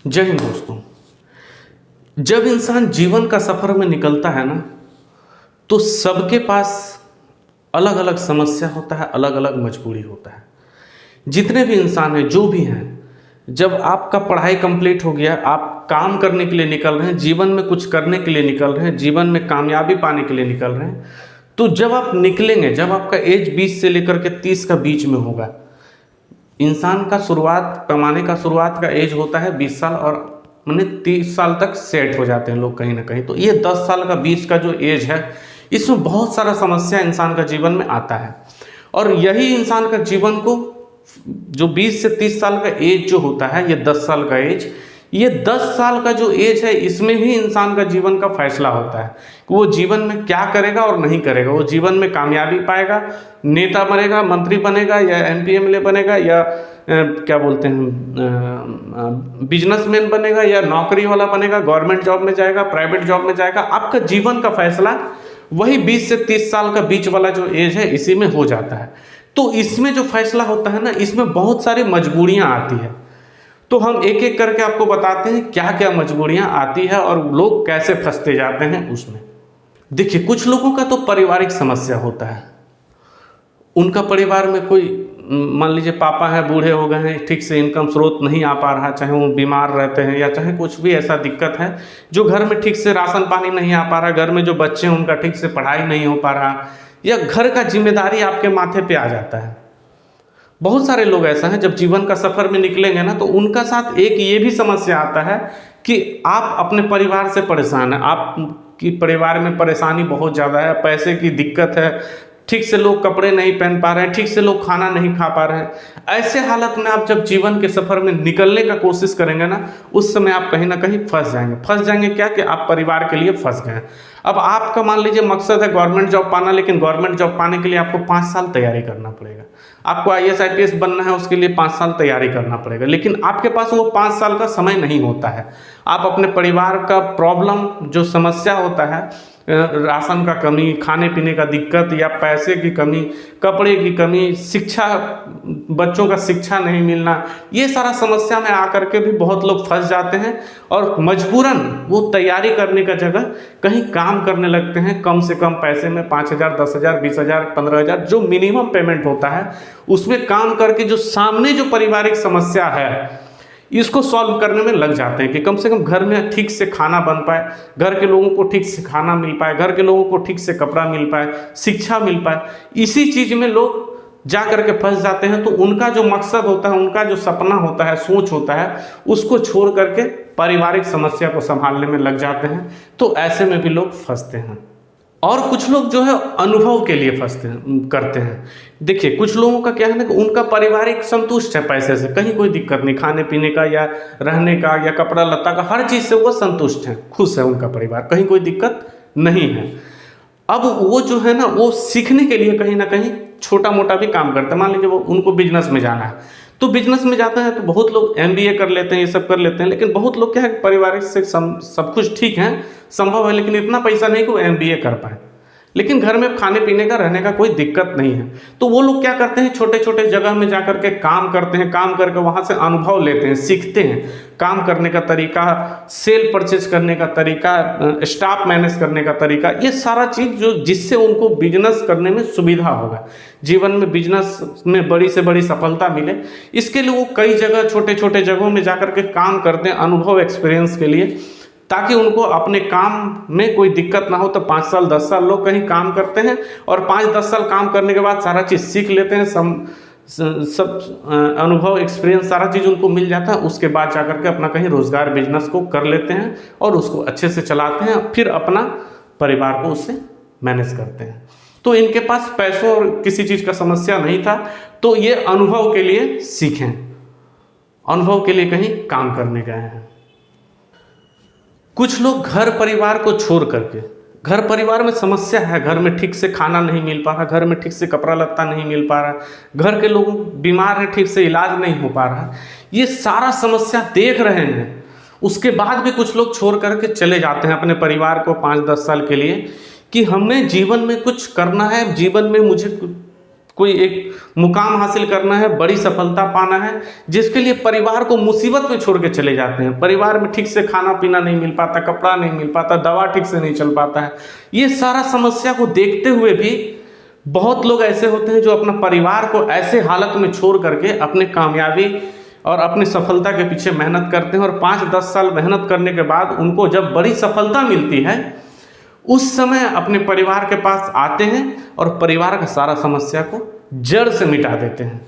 जय हिंद दोस्तों। जब इंसान जीवन का सफ़र में निकलता है ना, तो सबके पास अलग अलग समस्या होता है, अलग अलग मजबूरी होता है। जितने भी इंसान हैं, जो भी हैं, जब आपका पढ़ाई कंप्लीट हो गया, आप काम करने के लिए निकल रहे हैं, जीवन में कुछ करने के लिए निकल रहे हैं, जीवन में कामयाबी पाने के लिए निकल रहे हैं, तो जब आप निकलेंगे, जब आपका एज 20 से लेकर के 30 का बीच में होगा, इंसान का शुरुआत कमाने का शुरुआत का एज होता है 20 साल, और मैंने 30 साल तक सेट हो जाते हैं लोग कहीं ना कहीं। तो ये 10 साल का बीच का जो एज है, इसमें बहुत सारा समस्या इंसान का जीवन में आता है। और यही इंसान का जीवन को, जो 20 से 30 साल का एज जो होता है, ये 10 साल का एज, ये 10 साल का जो एज है, इसमें ही इंसान का जीवन का फैसला होता है कि वो जीवन में क्या करेगा और नहीं करेगा। वो जीवन में कामयाबी पाएगा, नेता बनेगा, मंत्री बनेगा, या MP MLA बनेगा, या क्या बोलते हैं बिजनेसमैन बनेगा, या नौकरी वाला बनेगा, गवर्नमेंट जॉब में जाएगा, प्राइवेट जॉब में जाएगा। आपका जीवन का फैसला वही 20 से 30 साल का बीच वाला जो एज है, इसी में हो जाता है। तो इसमें जो फैसला होता है ना, इसमें बहुत सारी मजबूरियां आती है। तो हम एक एक करके आपको बताते हैं क्या क्या मजबूरियां आती है और लोग कैसे फंसते जाते हैं उसमें। देखिए, कुछ लोगों का तो पारिवारिक समस्या होता है। उनका परिवार में कोई, मान लीजिए पापा हैं, बूढ़े हो गए हैं, ठीक से इनकम स्रोत नहीं आ पा रहा, चाहे वो बीमार रहते हैं या चाहे कुछ भी ऐसा दिक्कत है, जो घर में ठीक से राशन पानी नहीं आ पा रहा, घर में जो बच्चे हैं उनका ठीक से पढ़ाई नहीं हो पा रहा, या घर का जिम्मेदारी आपके माथे पे आ जाता है। बहुत सारे लोग ऐसा हैं, जब जीवन का सफ़र में निकलेंगे ना, तो उनका साथ एक ये भी समस्या आता है कि आप अपने परिवार से परेशान हैं, आपकी परिवार में परेशानी बहुत ज़्यादा है, पैसे की दिक्कत है, ठीक से लोग कपड़े नहीं पहन पा रहे हैं, ठीक से लोग खाना नहीं खा पा रहे हैं। ऐसे हालत में आप जब जीवन के सफ़र में निकलने का कोशिश करेंगे ना, उस समय आप कहीं ना कहीं फंस जाएंगे। फंस जाएंगे क्या कि आप परिवार के लिए फंस गए। अब आपका मान लीजिए मकसद है गवर्नमेंट जॉब पाना, लेकिन गवर्नमेंट जॉब पाने के लिए आपको 5 साल तैयारी करना पड़ेगा। आपको IAS IPS बनना है, उसके लिए 5 साल तैयारी करना पड़ेगा, लेकिन आपके पास वो 5 साल का समय नहीं होता है। आप अपने परिवार का प्रॉब्लम, जो समस्या होता है, राशन का कमी, खाने पीने का दिक्कत, या पैसे की कमी, कपड़े की कमी, शिक्षा, बच्चों का शिक्षा नहीं मिलना, ये सारा समस्या में आकर के भी बहुत लोग फंस जाते हैं और मजबूरन वो तैयारी करने का जगह कहीं काम करने लगते हैं। कम से कम पैसे में 5,000, 10,000, 20,000, 15,000 जो मिनिमम पेमेंट होता है, उसमें काम करके जो सामने जो पारिवारिक समस्या है, इसको सॉल्व करने में लग जाते हैं कि कम से कम घर में ठीक से खाना बन पाए, घर के लोगों को ठीक से खाना मिल पाए, घर के लोगों को ठीक से कपड़ा मिल पाए, शिक्षा मिल पाए। इसी चीज़ में लोग जा कर के फंस जाते हैं। तो उनका जो मकसद होता है, उनका जो सपना होता है, सोच होता है, उसको छोड़ करके पारिवारिक समस्या को संभालने में लग जाते हैं। तो ऐसे में भी लोग फंसते हैं। और कुछ लोग जो है अनुभव के लिए करते हैं। देखिए, कुछ लोगों का क्या है ना कि उनका पारिवारिक संतुष्ट है, पैसे से कहीं कोई दिक्कत नहीं, खाने पीने का या रहने का या कपड़ा लत्ता का, हर चीज़ से वो संतुष्ट हैं, खुश है उनका परिवार, कहीं कोई दिक्कत नहीं है। अब वो जो है ना, वो सीखने के लिए कहीं ना कहीं छोटा मोटा भी काम करते हैं। मान लीजिए वो उनको बिजनेस में जाना है, तो बिजनेस में जाते हैं, तो बहुत लोग MBA कर लेते हैं, ये सब कर लेते हैं, लेकिन बहुत लोग क्या है, पारिवारिक से सब कुछ ठीक है, संभव है, लेकिन इतना पैसा नहीं कि वो MBA कर पाए, लेकिन घर में खाने पीने का, रहने का कोई दिक्कत नहीं है। तो वो लोग क्या करते हैं, छोटे छोटे जगह में जा करके काम करते हैं, काम करके वहाँ से अनुभव लेते हैं, सीखते हैं काम करने का तरीका, सेल परचेज करने का तरीका, स्टाफ मैनेज करने का तरीका, ये सारा चीज़ जो जिससे उनको बिजनेस करने में सुविधा होगा, जीवन में बिजनेस में बड़ी से बड़ी सफलता मिले, इसके लिए वो कई जगह, छोटे छोटे जगहों में जा करके काम करते हैं, अनुभव, एक्सपीरियंस के लिए, ताकि उनको अपने काम में कोई दिक्कत ना हो। तो 5 साल 10 साल लोग कहीं काम करते हैं, और 5-10 साल काम करने के बाद सारा चीज़ सीख लेते हैं, सब अनुभव, एक्सपीरियंस, सारा चीज़ उनको मिल जाता है। उसके बाद जाकर के अपना कहीं रोज़गार, बिजनेस को कर लेते हैं और उसको अच्छे से चलाते हैं, फिर अपना परिवार को उससे मैनेज करते हैं। तो इनके पास पैसों और किसी चीज़ का समस्या नहीं था, तो ये अनुभव के लिए सीखें, अनुभव के लिए कहीं काम करने गए हैं। कुछ लोग घर परिवार को छोड़ करके, घर परिवार में समस्या है, घर में ठीक से खाना नहीं मिल पा रहा, घर में ठीक से कपड़ा लत्ता नहीं मिल पा रहा, घर के लोग बीमार हैं, ठीक से इलाज नहीं हो पा रहा, ये सारा समस्या देख रहे हैं, उसके बाद भी कुछ लोग छोड़ करके चले जाते हैं अपने परिवार को 5-10 साल के लिए, कि हमें जीवन में कुछ करना है, जीवन में मुझे कोई एक मुकाम हासिल करना है, बड़ी सफलता पाना है, जिसके लिए परिवार को मुसीबत में छोड़ के चले जाते हैं। परिवार में ठीक से खाना पीना नहीं मिल पाता, कपड़ा नहीं मिल पाता, दवा ठीक से नहीं चल पाता है। ये सारा समस्या को देखते हुए भी बहुत लोग ऐसे होते हैं जो अपना परिवार को ऐसे हालत में छोड़ करके अपने कामयाबी और अपनी सफलता के पीछे मेहनत करते हैं, और 5-10 साल मेहनत करने के बाद उनको जब बड़ी सफलता मिलती है उस समय अपने परिवार के पास आते हैं और परिवार का सारा समस्या को जड़ से मिटा देते हैं।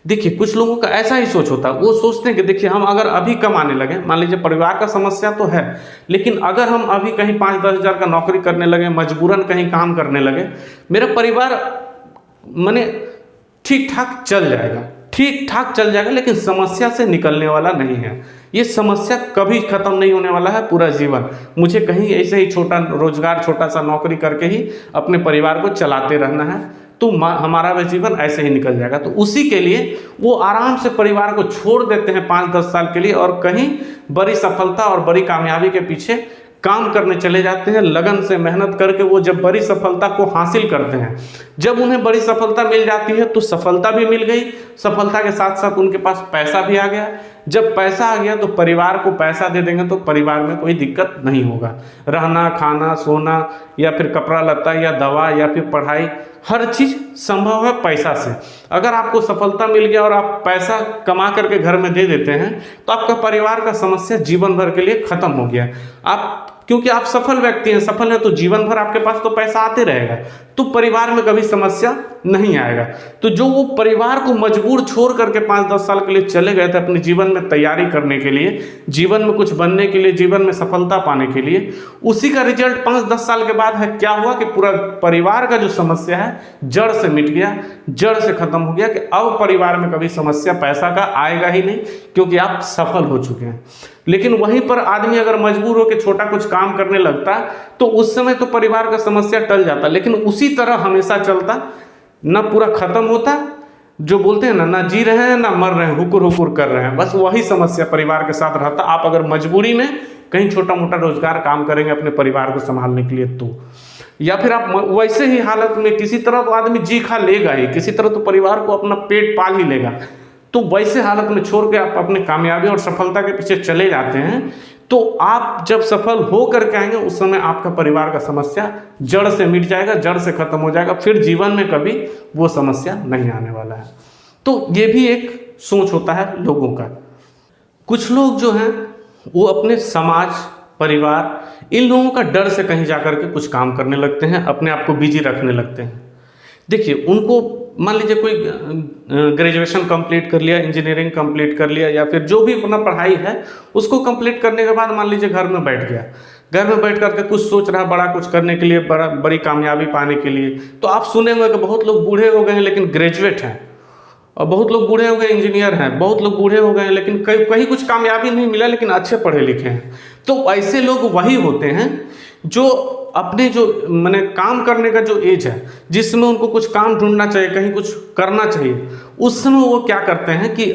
देखिए, कुछ लोगों का ऐसा ही सोच होता है, वो सोचते हैं कि देखिए हम अगर अभी कमाने लगे, मान लीजिए परिवार का समस्या तो है, लेकिन अगर हम अभी कहीं 5-10 हज़ार का नौकरी करने लगे, मजबूरन कहीं काम करने लगे, मेरा परिवार माने ठीक ठाक चल जाएगा, ठीक ठाक चल जाएगा, लेकिन समस्या से निकलने वाला नहीं है। ये समस्या कभी खत्म नहीं होने वाला है पूरा जीवन। मुझे कहीं ऐसे ही छोटा रोजगार, छोटा सा नौकरी करके ही अपने परिवार को चलाते रहना है, तो हमारा वह जीवन ऐसे ही निकल जाएगा। तो उसी के लिए वो आराम से परिवार को छोड़ देते हैं 5-10 साल के लिए, और कहीं बड़ी सफलता और बड़ी कामयाबी के पीछे काम करने चले जाते हैं। लगन से मेहनत करके वो जब बड़ी सफलता को हासिल करते हैं, जब उन्हें बड़ी सफलता मिल जाती है तो सफलता भी मिल गई, सफलता के साथ साथ उनके पास पैसा भी आ गया। जब पैसा आ गया तो परिवार को पैसा दे देंगे तो परिवार में कोई दिक्कत नहीं होगा। रहना, खाना, सोना, या फिर कपड़ा लत्ता, या दवा, या फिर पढ़ाई, हर चीज़ संभव है पैसा से। अगर आपको सफलता मिल गया और आप पैसा कमा करके घर में दे देते हैं तो आपका परिवार का समस्या जीवन भर के लिए खत्म हो गया। आप, क्योंकि आप सफल व्यक्ति हैं, सफल हैं, तो जीवन भर आपके पास तो पैसा आते रहेगा, तो परिवार में कभी समस्या नहीं आएगा। तो जो वो परिवार को मजबूर छोड़ करके 5-10 साल के लिए चले गए थे अपने जीवन में तैयारी करने के लिए, जीवन में कुछ बनने के लिए, जीवन में सफलता पाने के लिए, उसी का रिजल्ट 5-10 साल के बाद है क्या हुआ कि पूरा परिवार का जो समस्या है जड़ से मिट गया, जड़ से खत्म हो गया, कि अब परिवार में कभी समस्या पैसा का आएगा ही नहीं, क्योंकि आप सफल हो चुके हैं। लेकिन वहीं पर आदमी अगर मजबूर हो के छोटा कुछ काम करने लगता तो उस समय तो परिवार का समस्या टल जाता, लेकिन उसी तरह हमेशा चलता, ना पूरा खत्म होता। जो बोलते हैं ना जी रहे हैं ना मर रहे हैं, हुकुर हुकुर कर रहे हैं, बस वही समस्या परिवार के साथ रहता। आप अगर मजबूरी में कहीं छोटा मोटा रोजगार काम करेंगे अपने परिवार को संभालने के लिए, तो या फिर आप वैसे ही हालत में किसी तरह तो आदमी जी खा लेगा ही, किसी तरह तो परिवार को अपना पेट पाल ही लेगा, तो वैसे हालत में छोड़ के आप अपने कामयाबी और सफलता के पीछे चले जाते हैं, तो आप जब सफल हो करके आएंगे उस समय आपका परिवार का समस्या जड़ से मिट जाएगा, जड़ से खत्म हो जाएगा, फिर जीवन में कभी वो समस्या नहीं आने वाला है। तो ये भी एक सोच होता है लोगों का। कुछ लोग जो हैं वो अपने समाज, परिवार, इन लोगों का डर से कहीं जाकर के कुछ काम करने लगते हैं, अपने आप को बिजी रखने लगते हैं। देखिए, उनको मान लीजिए कोई ग्रेजुएशन कंप्लीट कर लिया, इंजीनियरिंग कंप्लीट कर लिया, या फिर जो भी अपना पढ़ाई है उसको कंप्लीट करने के बाद मान लीजिए घर में बैठ गया, घर में बैठ करके कुछ सोच रहा है बड़ा कुछ करने के लिए, बड़ी कामयाबी पाने के लिए। तो आप सुने होंगे कि बहुत लोग बूढ़े हो गए हैं लेकिन ग्रेजुएट हैं, और बहुत लोग बूढ़े हो गए इंजीनियर हैं, बहुत लोग बूढ़े हो गए हैं लेकिन कहीं कुछ कामयाबी नहीं मिला, लेकिन अच्छे पढ़े लिखे हैं। तो ऐसे लोग वही होते हैं जो अपने जो मैंने काम करने का जो एज है, जिसमें उनको कुछ काम ढूंढना चाहिए, कहीं कुछ करना चाहिए, उस समय वो क्या करते हैं कि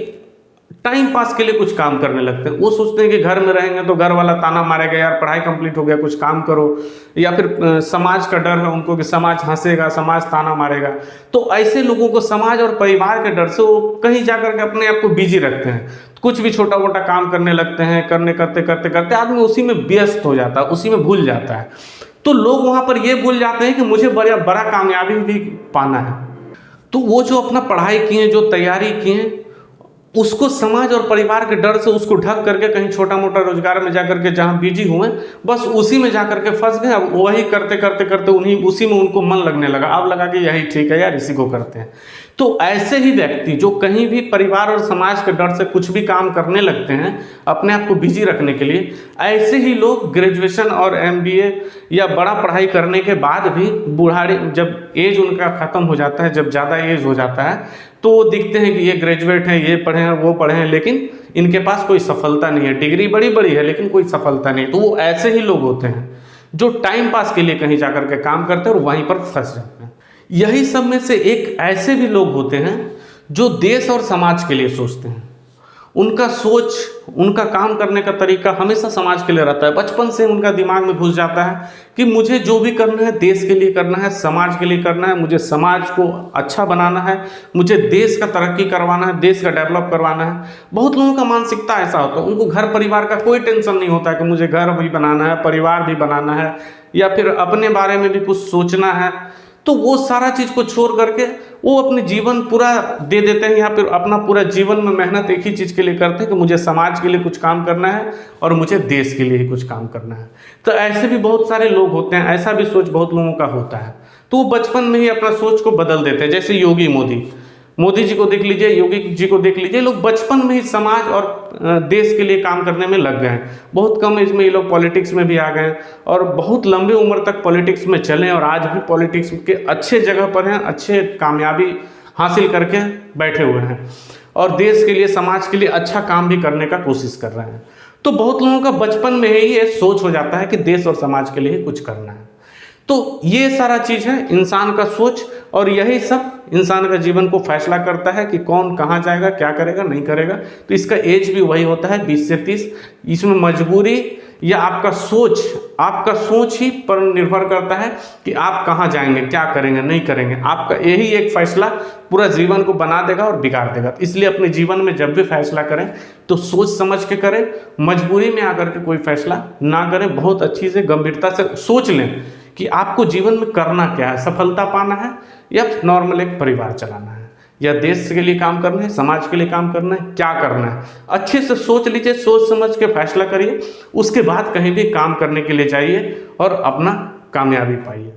टाइम पास के लिए कुछ काम करने लगते हैं। वो सोचते हैं कि घर में रहेंगे तो घर वाला ताना मारेगा, यार पढ़ाई कंप्लीट हो गया कुछ काम करो, या फिर समाज का डर है उनको कि समाज हंसेगा, समाज ताना मारेगा। तो ऐसे लोगों को समाज और परिवार के डर से वो कहीं जाकर के अपने आप को बिजी रखते हैं, कुछ भी छोटा मोटा काम करने लगते हैं, करते करते आदमी उसी में व्यस्त हो जाता है, उसी में भूल जाता है। तो लोग वहाँ पर ये भूल जाते हैं कि मुझे बड़ा कामयाबी भी पाना है। तो वो जो अपना पढ़ाई किए, जो तैयारी किए, उसको समाज और परिवार के डर से उसको ढक करके कहीं छोटा मोटा रोजगार में जाकर के जहाँ बिजी हुए, बस उसी में जाकर के फंस गए। अब वही करते उसी में उनको मन लगने लगा, अब लगा कि यही ठीक है यार, इसी को करते हैं। तो ऐसे ही व्यक्ति जो कहीं भी परिवार और समाज के डर से कुछ भी काम करने लगते हैं अपने आप को बिजी रखने के लिए, ऐसे ही लोग ग्रेजुएशन और MBA या बड़ा पढ़ाई करने के बाद भी बुढ़ारी, जब एज उनका ख़त्म हो जाता है, जब ज़्यादा एज हो जाता है, तो वो दिखते हैं कि ये ग्रेजुएट हैं, ये पढ़े हैं, वो पढ़े हैं, लेकिन इनके पास कोई सफलता नहीं है, डिग्री बड़ी बड़ी है लेकिन कोई सफलता नहीं। तो वो ऐसे ही लोग होते हैं जो टाइम पास के लिए कहीं जाकर के काम करते हैं और वहीं पर फंस जाते हैं। यही सब में से एक ऐसे भी लोग होते हैं जो देश और समाज के लिए सोचते हैं। उनका सोच, उनका काम करने का तरीका हमेशा समाज के लिए रहता है। बचपन से उनका दिमाग में घुस जाता है कि मुझे जो भी करना है देश के लिए करना है, समाज के लिए करना है, मुझे समाज को अच्छा बनाना है, मुझे देश का तरक्की करवाना है, देश का डेवलप करवाना है। बहुत लोगों का मानसिकता ऐसा होता है, उनको घर परिवार का कोई टेंशन नहीं होता है कि मुझे घर भी बनाना है, परिवार भी बनाना है, या फिर अपने बारे में भी कुछ सोचना है। तो वो सारा चीज़ को छोड़ करके वो अपने जीवन पूरा दे देते हैं, या फिर अपना पूरा जीवन में मेहनत एक ही चीज़ के लिए करते हैं कि मुझे समाज के लिए कुछ काम करना है और मुझे देश के लिए ही कुछ काम करना है। तो ऐसे भी बहुत सारे लोग होते हैं, ऐसा भी सोच बहुत लोगों का होता है। तो वो बचपन में ही अपना सोच को बदल देते हैं। जैसे मोदी जी को देख लीजिए, योगी जी को देख लीजिए, लोग बचपन में ही समाज और देश के लिए काम करने में लग गए हैं। बहुत कम एज में ये लोग पॉलिटिक्स में भी आ गए हैं और बहुत लंबी उम्र तक पॉलिटिक्स में चले और आज भी पॉलिटिक्स के अच्छे जगह पर हैं, अच्छे कामयाबी हासिल करके बैठे हुए हैं और देश के लिए, समाज के लिए अच्छा काम भी करने का कोशिश कर रहे हैं। तो बहुत लोगों का बचपन में ही ये सोच हो जाता है कि देश और समाज के लिए कुछ करना है। तो ये सारा चीज़ है इंसान का सोच, और यही सब इंसान का जीवन को फैसला करता है कि कौन कहाँ जाएगा, क्या करेगा, नहीं करेगा। तो इसका एज भी वही होता है 20 से 30। इसमें मजबूरी या आपका सोच ही पर निर्भर करता है कि आप कहाँ जाएंगे, क्या करेंगे, नहीं करेंगे। आपका यही एक फैसला पूरा जीवन को बना देगा और बिगाड़ देगा। इसलिए अपने जीवन में जब भी फैसला करें तो सोच समझ के करें, मजबूरी में आकर के कोई फैसला ना करें। बहुत अच्छी से गंभीरता से सोच लें कि आपको जीवन में करना क्या है, सफलता पाना है या नॉर्मल एक परिवार चलाना है, या देश के लिए काम करना है, समाज के लिए काम करना है, क्या करना है। अच्छे से सोच लीजिए, सोच समझ के फैसला करिए, उसके बाद कहीं भी काम करने के लिए जाइए और अपना कामयाबी पाइए।